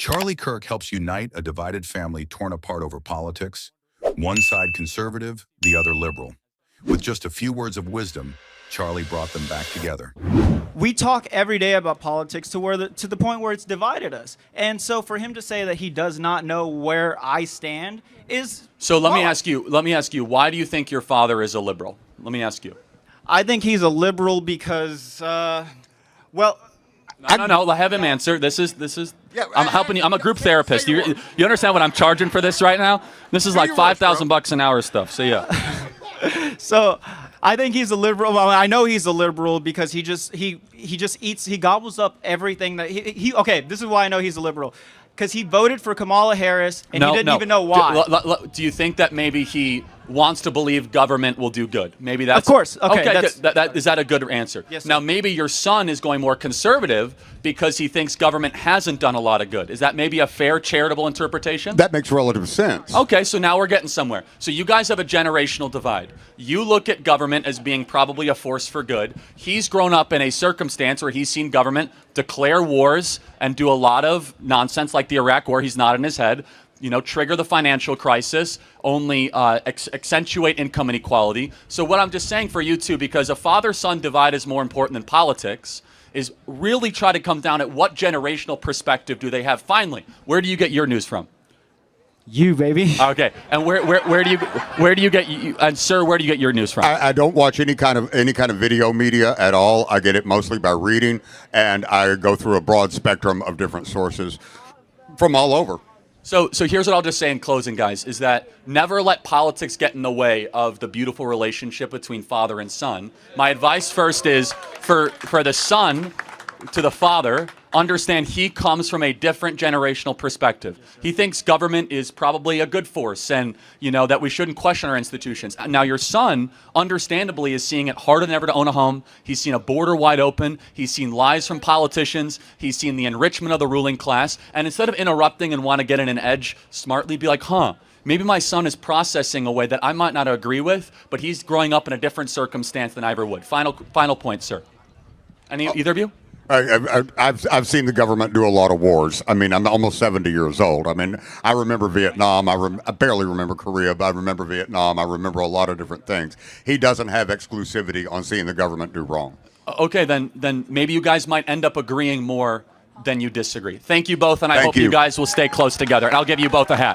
Charlie Kirk helps unite a divided family torn apart over politics, one side conservative, the other liberal. With just a few words of wisdom, Charlie brought them back together. We talk every day about politics to the point where it's divided us. And so for him to say that he does not know where I stand is So let me wrong. ask you, why do you think your father is a liberal? Let me ask you. I think he's a liberal because, well, No, have him answer. This is. I'm helping you. I'm a group therapist. You understand what I'm charging for this right now? This is like $5,000 an hour stuff. So yeah. So I think he's a liberal. Well, I know he's a liberal because he just eats. He gobbles up everything that he. Okay, this is why I know he's a liberal. Because he voted for Kamala Harris and he didn't even know why. Do you think that maybe he wants to believe government will do good? Maybe that's... Of course. Okay. Good. Is that a good answer? Yes, sir. Now, maybe your son is going more conservative because he thinks government hasn't done a lot of good. Is that maybe a fair charitable interpretation? That makes relative sense. Okay, so now we're getting somewhere. So you guys have a generational divide. You look at government as being probably a force for good. He's grown up in a circumstance where he's seen government declare wars and do a lot of nonsense like the Iraq War. He's not in his head. Trigger the financial crisis, only accentuate income inequality. So what I'm just saying for you two, because a father-son divide is more important than politics, is really try to come down at what generational perspective do they have. Finally, where do you get your news from? You, baby. Okay, and where do you get and sir, where do you get your news from? I don't watch any kind of video media at all. I get it mostly by reading, and I go through a broad spectrum of different sources from all over. So here's what I'll just say in closing, guys, is that never let politics get in the way of the beautiful relationship between father and son. My advice first is for the son to the father, understand he comes from a different generational perspective. He thinks government is probably a good force and, that we shouldn't question our institutions. Now, your son, understandably, is seeing it harder than ever to own a home. He's seen a border wide open. He's seen lies from politicians. He's seen the enrichment of the ruling class. And instead of interrupting and want to get in an edge smartly, be like, maybe my son is processing a way that I might not agree with, but he's growing up in a different circumstance than I ever would. Final point, sir. Either of you? I've seen the government do a lot of wars. I mean, I'm almost 70 years old. I mean, I remember Vietnam. I barely remember Korea, but I remember Vietnam. I remember a lot of different things. He doesn't have exclusivity on seeing the government do wrong. Okay, then maybe you guys might end up agreeing more than you disagree. Thank you both, and I hope you guys will stay close together. And I'll give you both a hat.